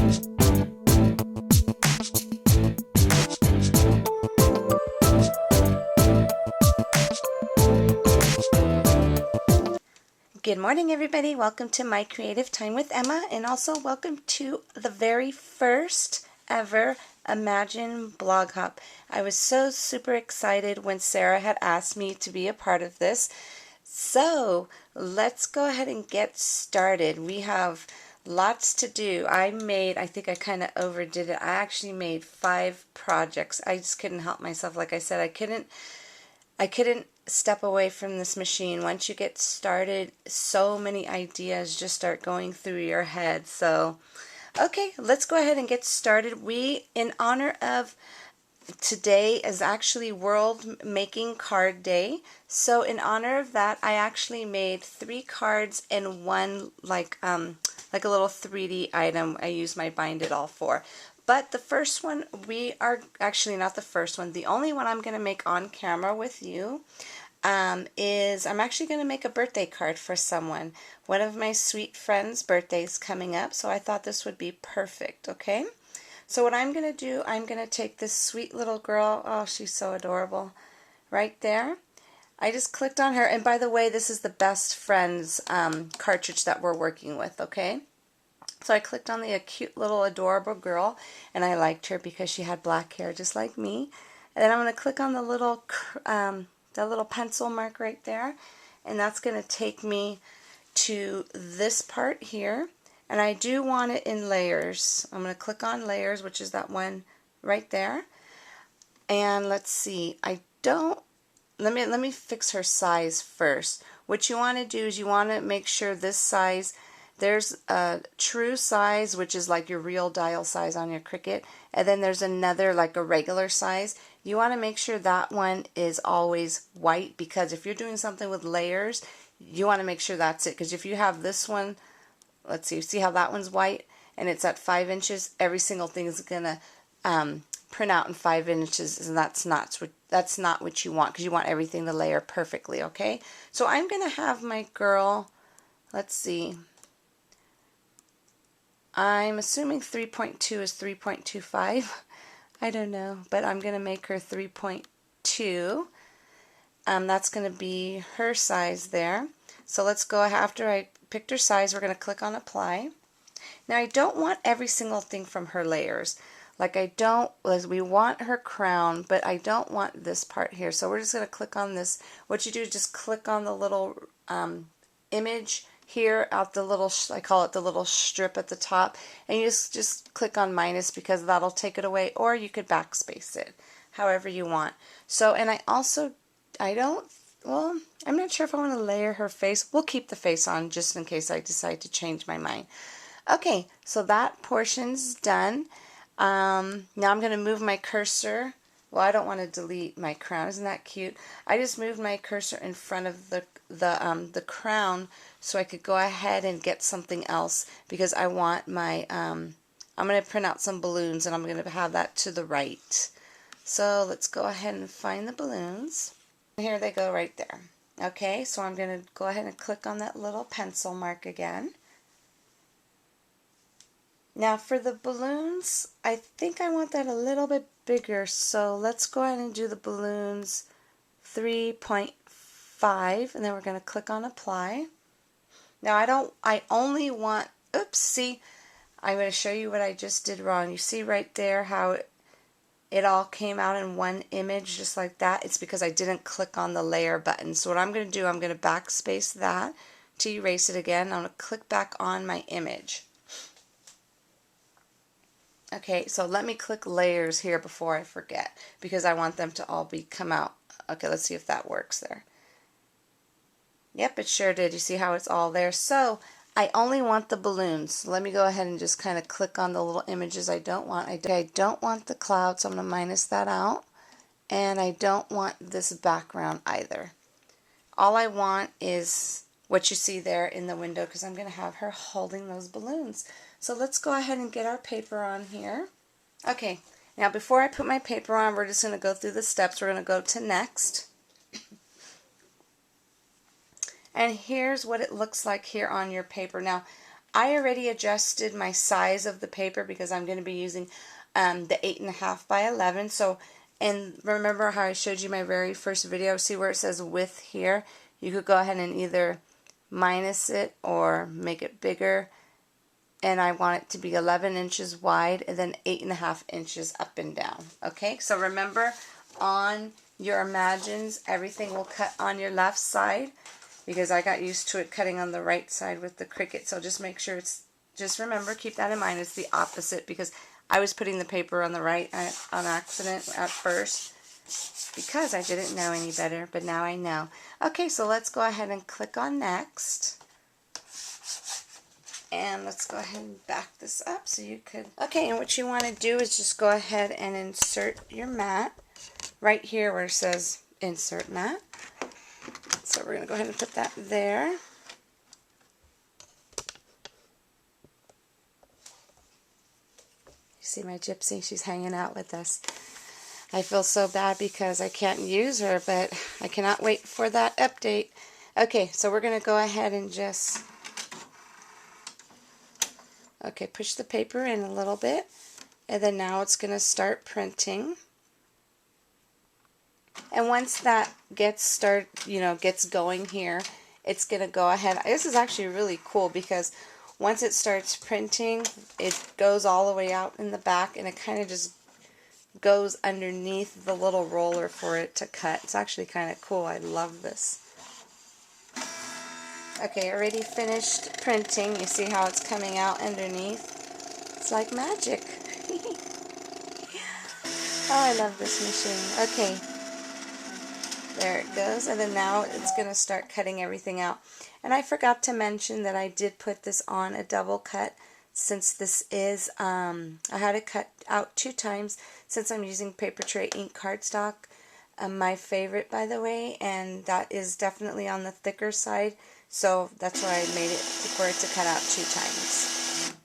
Good morning, everybody. Welcome to My Creative Time with Emma, and also welcome to the very first ever Imagine Blog Hop. I was so super excited when Sarah had asked me to be a part of this. So let's go ahead and get started. We have lots to do. I think I kind of overdid it. I actually made 5 projects. I just couldn't help myself. Like I said, I couldn't step away from this machine. Once you get started, so many ideas just start going through your head. So, okay, let's go ahead and get started. In honor of today is actually World Making Card Day. So in honor of that, I actually made 3 cards and one like a little 3D item I used my Bind It All for. But the first one, we are actually not the first one. The only one I'm going to make on camera with you is I'm actually going to make a birthday card for someone. One of my sweet friends' birthdays coming up, so I thought this would be perfect, okay? So what I'm going to do, I'm going to take this sweet little girl, oh, she's so adorable, right there. I just clicked on her, and by the way, this is the Best Friends cartridge that we're working with, okay? So I clicked on the cute little adorable girl, and I liked her because she had black hair just like me. And then I'm going to click on the little pencil mark right there, and that's going to take me to this part here. And I do want it in layers. I'm going to click on layers, which is that one right there. And let's see, let me fix her size first. What you want to do is you want to make sure this size, there's a true size, which is like your real dial size on your Cricut, and then there's another like a regular size. You want to make sure that one is always white, because if you're doing something with layers, you want to make sure that's it. Because if you have this one, let's see how that one's white and it's at 5 inches, every single thing is going to print out in 5 inches, and that's not what you want, because you want everything to layer perfectly, okay? So I'm going to have my girl, let's see, I'm assuming 3.2 is 3.25. I don't know, but I'm going to make her 3.2. That's going to be her size there. So let's go, after I picked her size, we're going to click on apply. Now I don't want every single thing from her layers. Like we want her crown, but I don't want this part here. So we're just going to click on this. What you do is just click on the little image here out the little, I call it the little strip at the top, and you just click on minus, because that'll take it away, or you could backspace it, however you want. So, and I'm not sure if I want to layer her face. We'll keep the face on just in case I decide to change my mind. Okay, so that portion's done. Now I'm going to move my cursor. Well, I don't want to delete my crown. Isn't that cute? I just moved my cursor in front of the crown so I could go ahead and get something else, because I want my, I'm going to print out some balloons, and I'm going to have that to the right. So let's go ahead and find the balloons. Here they go right there. Okay, so I'm going to go ahead and click on that little pencil mark again. Now for the balloons, I think I want that a little bit bigger, so let's go ahead and do the balloons 3.5, and then we're going to click on apply. Now I only want, oops, see, I'm going to show you what I just did wrong. You see right there how it all came out in one image just like that? It's because I didn't click on the layer button. So what I'm going to do, I'm going to backspace that to erase it again. I'm going to click back on my image. Okay, so let me click layers here before I forget, because I want them to all come out. Okay, let's see if that works there. Yep, it sure did. You see how it's all there? So I only want the balloons. Let me go ahead and just kind of click on the little images I don't want. I don't want the cloud, so I'm going to minus that out. And I don't want this background either. All I want is what you see there in the window, because I'm going to have her holding those balloons. So let's go ahead and get our paper on here. Okay, now before I put my paper on, we're just going to go through the steps. We're going to go to next. And here's what it looks like here on your paper. Now, I already adjusted my size of the paper because I'm going to be using the 8.5 by 11. So, and remember how I showed you my very first video? See where it says width here? You could go ahead and either minus it or make it bigger. And I want it to be 11 inches wide and then 8.5 inches up and down. Okay, so remember on your Imagines, everything will cut on your left side because I got used to it cutting on the right side with the Cricut. So just make sure it's, just remember, keep that in mind, it's the opposite because I was putting the paper on the right on accident at first because I didn't know any better, but now I know. Okay, so let's go ahead and click on next. And let's go ahead and back this up so you could... Okay, and what you want to do is just go ahead and insert your mat right here where it says insert mat. So we're going to go ahead and put that there. You see my gypsy? She's hanging out with us. I feel so bad because I can't use her, but I cannot wait for that update. Okay, so we're going to go ahead and just... Okay, push the paper in a little bit, and then now it's going to start printing. And once that gets gets going here, it's going to go ahead. This is actually really cool because once it starts printing, it goes all the way out in the back, and it kind of just goes underneath the little roller for it to cut. It's actually kind of cool. I love this. Okay, already finished printing. You see how it's coming out underneath? It's like magic. Oh, I love this machine. Okay, there it goes. And then now it's going to start cutting everything out. And I forgot to mention that I did put this on a double cut since this is, I had it cut out 2 times since I'm using Paper Tray ink cardstock. My favorite, by the way, and that is definitely on the thicker side. So that's why I made it for it to cut out 2 times.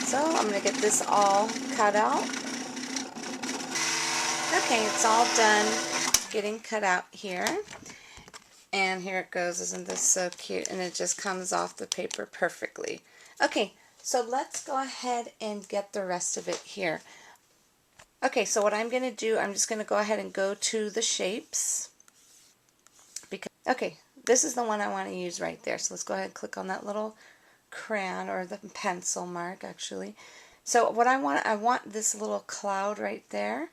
So I'm going to get this all cut out. Okay, it's all done getting cut out here. And here it goes. Isn't this so cute? And it just comes off the paper perfectly. Okay, so let's go ahead and get the rest of it here. Okay, so what I'm going to do, I'm just going to go ahead and go to the shapes. Okay, this is the one I want to use right there. So let's go ahead and click on that little crayon, or the pencil mark actually. So what I want this little cloud right there.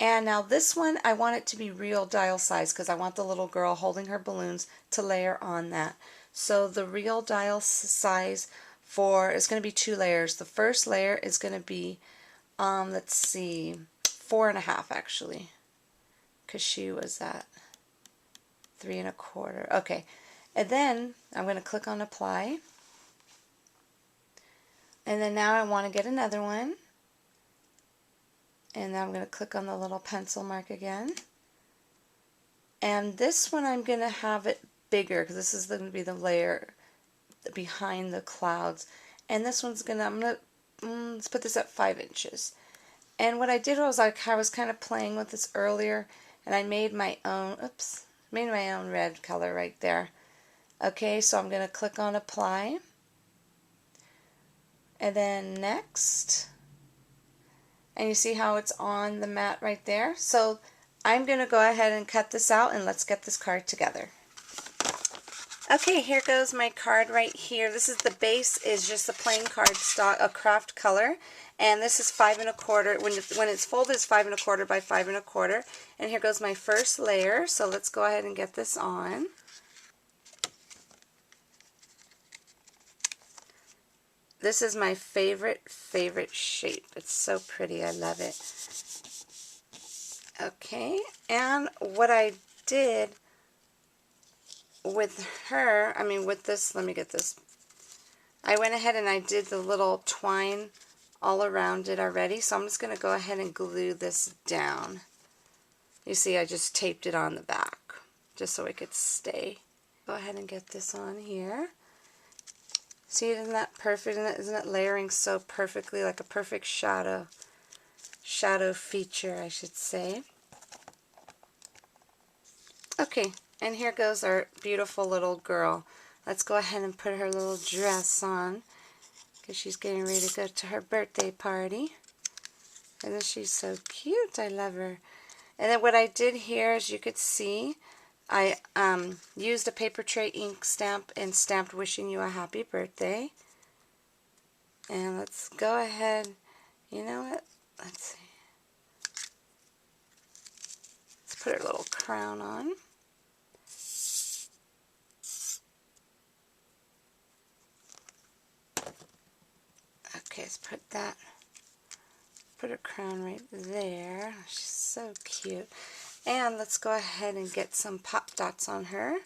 And now this one, I want it to be real dial size because I want the little girl holding her balloons to layer on that. So the real dial size for, it's going to be 2 layers. The first layer is going to be, let's see, 4.5 actually, because she was at 3 1/4. Okay, and then I'm going to click on apply. And then now I want to get another one. And now I'm going to click on the little pencil mark again. And this one I'm going to have it bigger because this is going to be the layer behind the clouds. And this one's going to, I'm going to, let's put this at 5 inches. And what I did was I was kind of playing with this earlier, and I made my own, made my own red color right there. Okay, so I'm going to click on apply. And then next. And you see how it's on the mat right there? So I'm going to go ahead and cut this out, and let's get this card together. Okay, here goes my card right here. This is the base, is just a plain cardstock, a craft color. And this is 5 1/4. When it's folded, it's 5 1/4 by 5 1/4. And here goes my first layer. So let's go ahead and get this on. This is my favorite shape. It's so pretty. I love it. Okay, and what I did with her, with this, let me get this. I went ahead and I did the little twine all around it already, so I'm just going to go ahead and glue this down. You see, I just taped it on the back just so it could stay. Go ahead and get this on here. See, isn't that perfect? Isn't it layering so perfectly, like a perfect shadow feature, I should say. Okay, and here goes our beautiful little girl. let's go ahead and put her little dress on because she's getting ready to go to her birthday party. And she's so cute. I love her. And then what I did here, as you could see, I used a paper tray ink stamp and stamped wishing you a happy birthday. And let's go ahead. You know what? Let's see. Let's put her little crown on. Okay, let's put that. Put her crown right there. She's so cute. And let's go ahead and get some pop dots on her.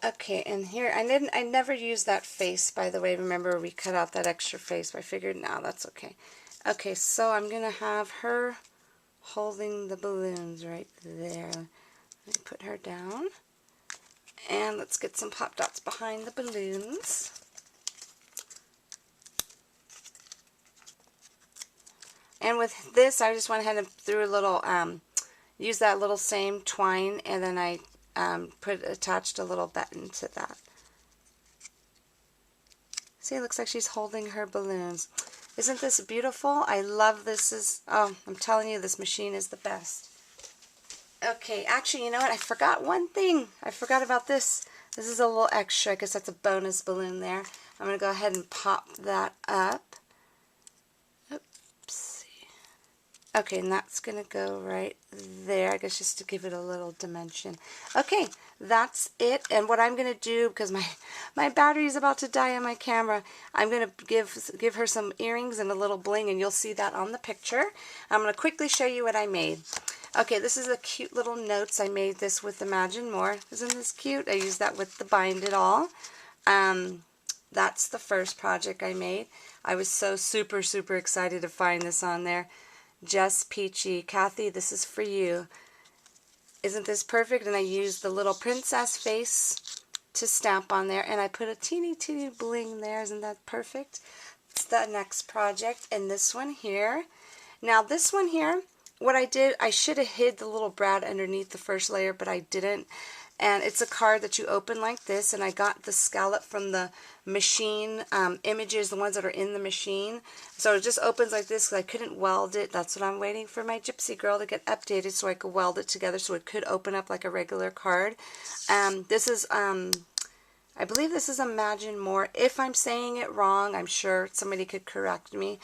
Okay, and here I never used that face, by the way. Remember, we cut out that extra face, but I figured now that's okay. Okay, so I'm gonna have her holding the balloons right there. Let me put her down. And let's get some pop dots behind the balloons. And with this, I just went ahead and threw a little, use that little same twine, and then I attached a little button to that. See, it looks like she's holding her balloons. Isn't this beautiful? I love this. I'm telling you, this machine is the best. Okay, actually, you know what? I forgot one thing. I forgot about this. This is a little extra. I guess that's a bonus balloon there. I'm going to go ahead and pop that up. Oopsie. Okay, and that's going to go right there. I guess just to give it a little dimension. Okay, that's it. And what I'm going to do, because my battery is about to die on my camera, I'm going to give her some earrings and a little bling, and you'll see that on the picture. I'm going to quickly show you what I made. Okay, this is the cute little notes. I made this with Imagine More. Isn't this cute? I used that with the Bind It All. That's the first project I made. I was so super, super excited to find this on there. Jess Peachy. Kathy, this is for you. Isn't this perfect? And I used the little princess face to stamp on there. And I put a teeny, teeny bling there. Isn't that perfect? It's the next project. And this one here. Now, this one here, what I did, I should have hid the little brad underneath the first layer, but I didn't. And it's a card that you open like this, and I got the scallop from the machine images, the ones that are in the machine. So it just opens like this because I couldn't weld it. That's what I'm waiting for my Gypsy Girl to get updated so I could weld it together so it could open up like a regular card. This is, I believe this is Imagine More. If I'm saying it wrong, I'm sure somebody could correct me.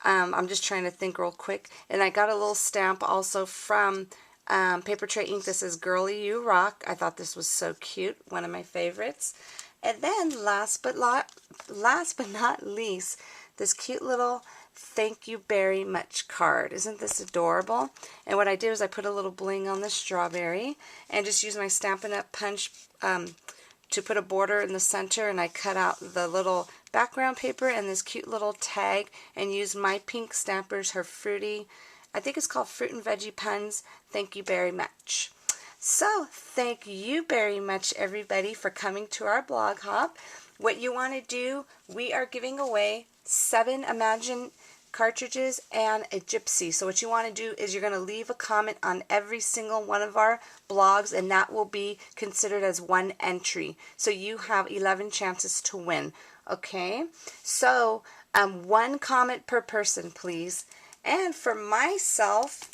I'm just trying to think real quick. And I got a little stamp also from Paper Tray Ink. This is Girly You Rock. I thought this was so cute. One of my favorites. And then last but not least, this cute little Thank You Very Much card. Isn't this adorable? And what I did was I put a little bling on the strawberry and just used my Stampin' Up! Punch to put a border in the center, and I cut out the little background paper and this cute little tag and used my pink stampers, her fruity, I think it's called Fruit and Veggie Puns. Thank you very much. So, thank you very much, everybody, for coming to our blog hop. What you want to do, we are giving away 7 Imagine cartridges and a Gypsy. So what you want to do is you're going to leave a comment on every single one of our blogs, and that will be considered as one entry. So you have 11 chances to win. Okay? So, 1 comment per person, please. And for myself,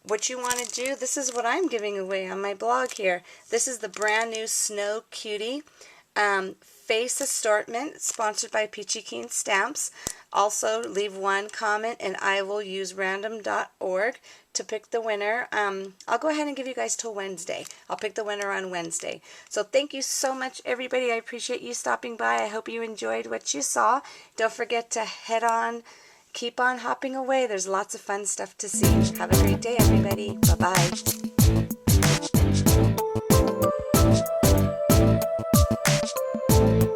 what you want to do, this is what I'm giving away on my blog here. This is the brand new Snow Cutie face assortment, sponsored by Peachy Keen Stamps. Also, leave 1 comment and I will use random.org to pick the winner. I'll go ahead and give you guys till Wednesday. I'll pick the winner on Wednesday. So thank you so much, everybody. I appreciate you stopping by. I hope you enjoyed what you saw. Don't forget to keep on hopping away. There's lots of fun stuff to see. Have a great day, everybody. Bye-bye.